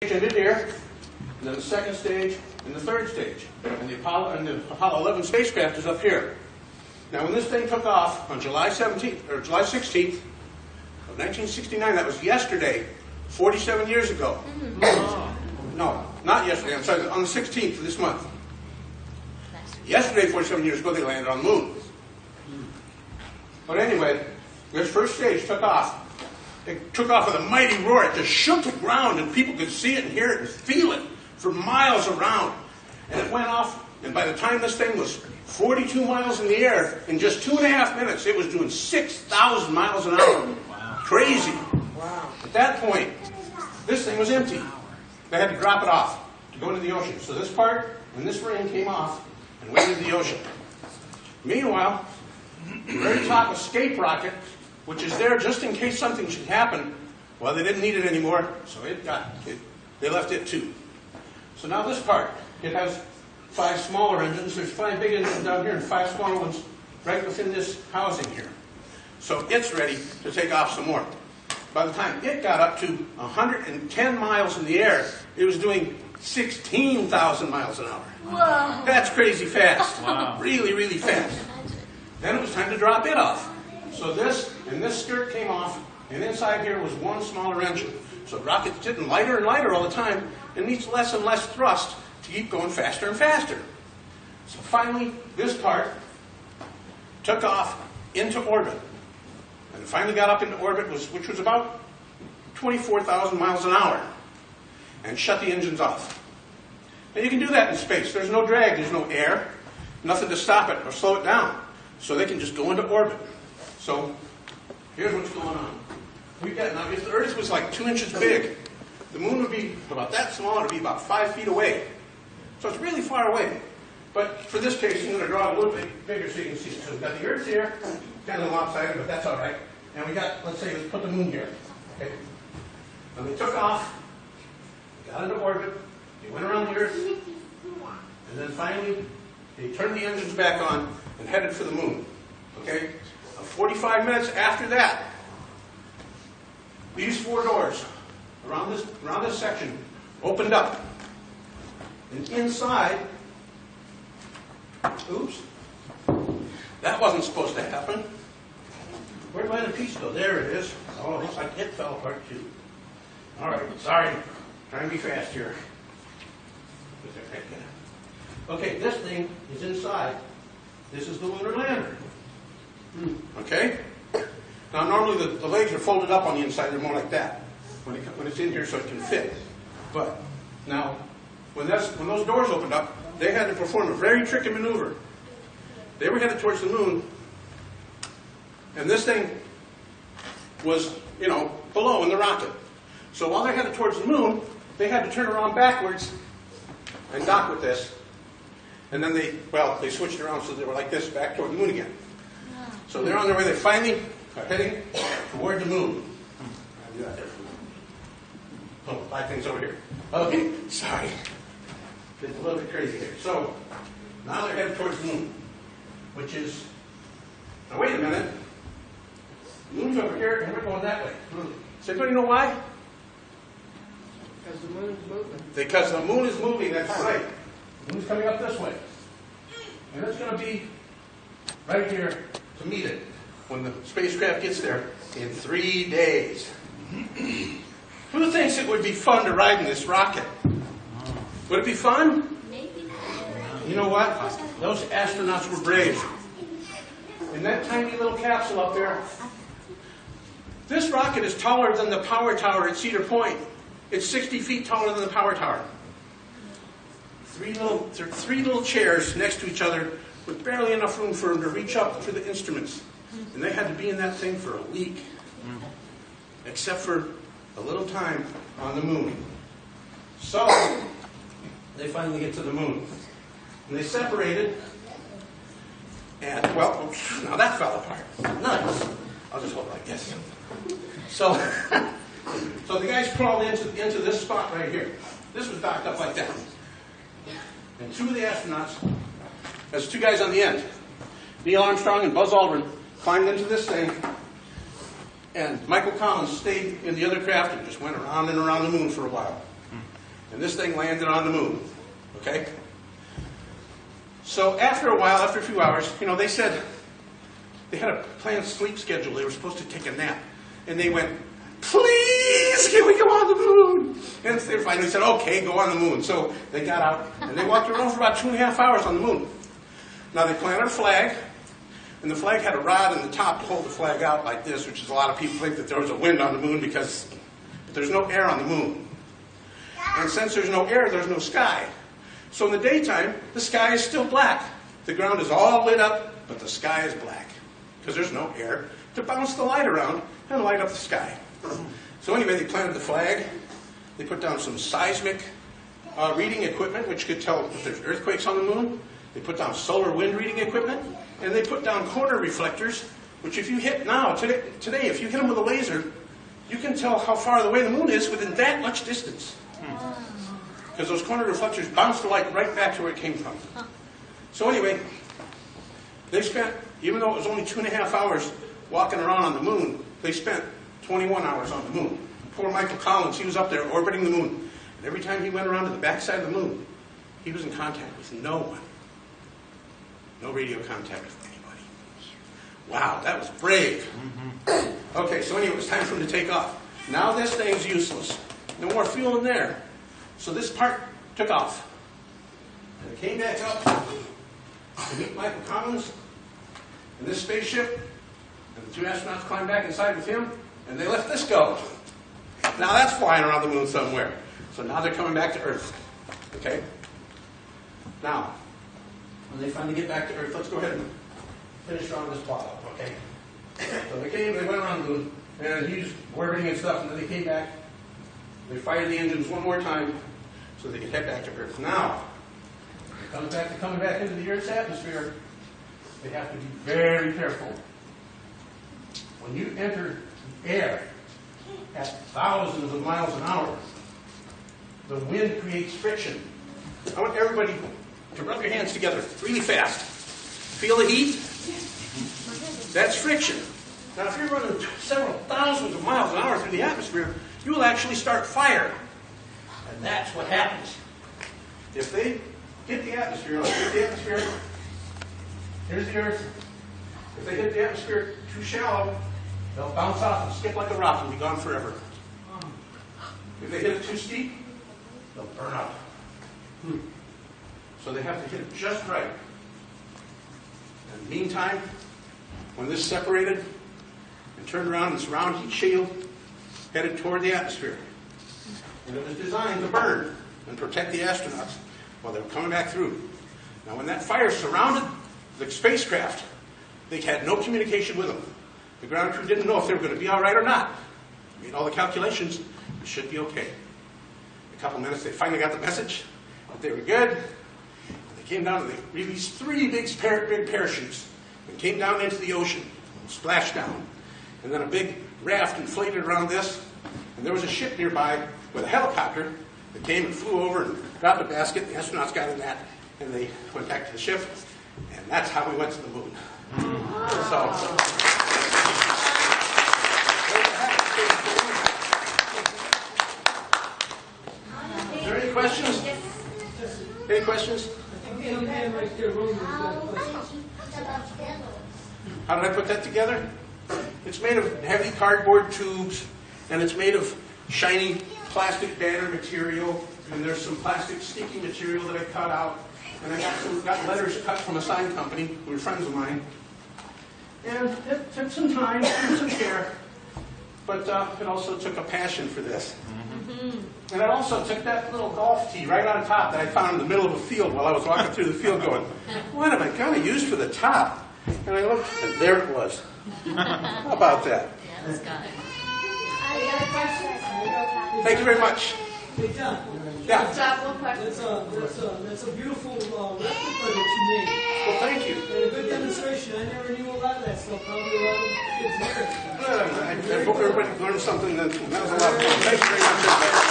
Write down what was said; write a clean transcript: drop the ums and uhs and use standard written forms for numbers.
Ended here, and then the second stage, and the third stage. And the Apollo 11 spacecraft is up here. Now, when this thing took off on July 17th, or July 16th of 1969, that was yesterday, 47 years ago. No, not yesterday, I'm sorry, on the 16th of this month. Yesterday, 47 years ago, they landed on the moon. But anyway, this first stage took off. It took off with a mighty roar. It just shook the ground, and people could see it and hear it and feel it for miles around. And it went off, and by the time this thing was 42 miles in the air, in just 2.5 minutes, it was doing 6,000 miles an hour. Wow. Crazy. Wow. At that point, this thing was empty. They had to drop it off to go into the ocean. So this part, when this ring came off, and went into the ocean. Meanwhile, the very top escape rocket, which is there just in case something should happen, well, they didn't need it anymore, so they left it too. So now this part, it has 5 smaller engines. There's 5 big engines down here and 5 smaller ones right within this housing here. So it's ready to take off some more. By the time it got up to 110 miles in the air, it was doing 16,000 miles an hour. Whoa. That's crazy fast. Wow. Really, really fast. Then it was time to drop it off. So this and this skirt came off, and inside here was one smaller engine. So the rocket's getting lighter and lighter all the time, and needs less and less thrust to keep going faster and faster. So finally, this part took off into orbit. And it finally got up into orbit, which was about 24,000 miles an hour, and shut the engines off. Now you can do that in space. There's no drag, there's no air, nothing to stop it or slow it down. So they can just go into orbit. So here's what's going on. We've got, now if the Earth was like 2 inches big, the moon would be about that small, it would be about 5 feet away. So it's really far away. But for this case, I'm going to draw it a little bit bigger so you can see it. So we've got the Earth here, kind of lopsided, but that's all right. And we got, let's say, put the moon here. Okay. And they took off, got into orbit, they went around the Earth, and then finally they turned the engines back on and headed for the moon. Okay? 45 minutes after that, these 4 doors around this section opened up. And inside, oops, that wasn't supposed to happen. Where'd my other piece go? There it is. Oh, it looks like it fell apart too. All right, sorry. Trying to be fast here. Okay, this thing is inside. This is the lunar lander. Okay? Now, normally the legs are folded up on the inside. They're more like that when it's in here so it can fit. But now, when those doors opened up, they had to perform a very tricky maneuver. They were headed towards the moon, and this thing was, below in the rocket. So while they're headed towards the moon, they had to turn around backwards and dock with this. And then they switched around so they were like this, back toward the moon again. So they're on their way. They finally are heading toward the moon. I'll do that there for a minute. Oh, 5 things over here. Okay, sorry. It's a little bit crazy here. So now they're headed towards the moon, which is, now wait a minute. The moon's over here and we're going that way. Does anybody know why? Because the moon is moving. Because the moon is moving, that's right. The moon's coming up this way. And it's going to be right here to meet it when the spacecraft gets there in 3 days. Who thinks it would be fun to ride in this rocket? Would it be fun? Maybe. You know what? Those astronauts were brave. In that tiny little capsule up there, this rocket is taller than the power tower at Cedar Point. It's 60 feet taller than the power tower. 3 little chairs next to each other with barely enough room for them to reach up to the instruments. And they had to be in that thing for a week. Except for a little time on the moon. So, they finally get to the moon. And they separated. And, well, now that fell apart. Nice. I'll just hold it like this. So the guys crawled into this spot right here. This was docked up like that. And 2 of the astronauts, there's 2 guys on the end, Neil Armstrong and Buzz Aldrin, climbed into this thing, and Michael Collins stayed in the other craft and just went around and around the moon for a while. And this thing landed on the moon. Okay? So after a while, after a few hours, they said they had a planned sleep schedule. They were supposed to take a nap. And they went, please, can we go on the moon? And they finally said, okay, go on the moon. So they got out, and they walked around for about 2.5 hours on the moon. Now they planted a flag, and the flag had a rod in the top to hold the flag out like this, which is a lot of people think that there was a wind on the moon because there's no air on the moon. And since there's no air, there's no sky. So in the daytime, the sky is still black. The ground is all lit up, but the sky is black because there's no air to bounce the light around and light up the sky. So anyway, they planted the flag. They put down some seismic reading equipment, which could tell if there's earthquakes on the moon. They put down solar wind reading equipment. And they put down corner reflectors, which if you hit now, today, if you hit them with a laser, you can tell how far away the moon is within that much distance. Because those corner reflectors bounce the light right back to where it came from. So anyway, they spent, even though it was only 2.5 hours walking around on the moon, they spent 21 hours on the moon. Poor Michael Collins, he was up there orbiting the moon. And every time he went around to the backside of the moon, he was in contact with no one. No radio contact with anybody. Wow, that was brave. Okay, so anyway, it was time for him to take off. Now this thing's useless. No more fuel in there. So this part took off. And it came back up to meet Michael Collins in this spaceship. And the 2 astronauts climbed back inside with him, and they let this go. Now that's flying around the moon somewhere. So now they're coming back to Earth. Okay? Now, when they finally get back to Earth, let's go ahead and finish on this plot up, okay? So they went around the moon, and he was orbiting and stuff, and then they came back. They fired the engines one more time so they could head back to Earth. Now, coming back into the Earth's atmosphere, they have to be very careful. When you enter the air at thousands of miles an hour, the wind creates friction. I want everybody to rub your hands together really fast. Feel the heat? That's friction. Now, if you're running several thousands of miles an hour through the atmosphere, you will actually start fire. And that's what happens. If they hit the atmosphere, here's the Earth. If they hit the atmosphere too shallow, they'll bounce off and skip like a rock and be gone forever. If they hit it too steep, they'll burn up. So they have to hit it just right. In the meantime, when this separated and turned around, this round heat shield headed toward the atmosphere. And it was designed to burn and protect the astronauts while they were coming back through. Now, when that fire surrounded the spacecraft, they had no communication with them. The ground crew didn't know if they were going to be all right or not. Made all the calculations. It should be okay. In a couple minutes, they finally got the message that they were good. And they came down and they released 3 big parachutes and came down into the ocean, splashed down. And then a big raft inflated around this. And there was a ship nearby with a helicopter that came and flew over and dropped a basket. The astronauts got in that, and they went back to the ship. And that's how we went to the moon. So, is there any questions? Any questions? How did I put that together? It's made of heavy cardboard tubes, and it's made of shiny plastic banner material, and there's some plastic sticky material that I cut out, and I got letters cut from a sign company who were friends of mine. And it took some time and some care, but it also took a passion for this. And it also took that little golf tee right on top that I found in the middle of a field while I was walking through the field going, what am I going to use for the top? And I looked, and there it was. How about that? Yeah, that's got it. Thank you very much. Hey, John. Yeah. Stop, one question. That's a beautiful replica that you made. Well, thank you. And a good demonstration. I never knew a lot of that stuff. Probably a lot of kids here. Good. I hope everybody learned something. That was a lot of fun. Thank you very much.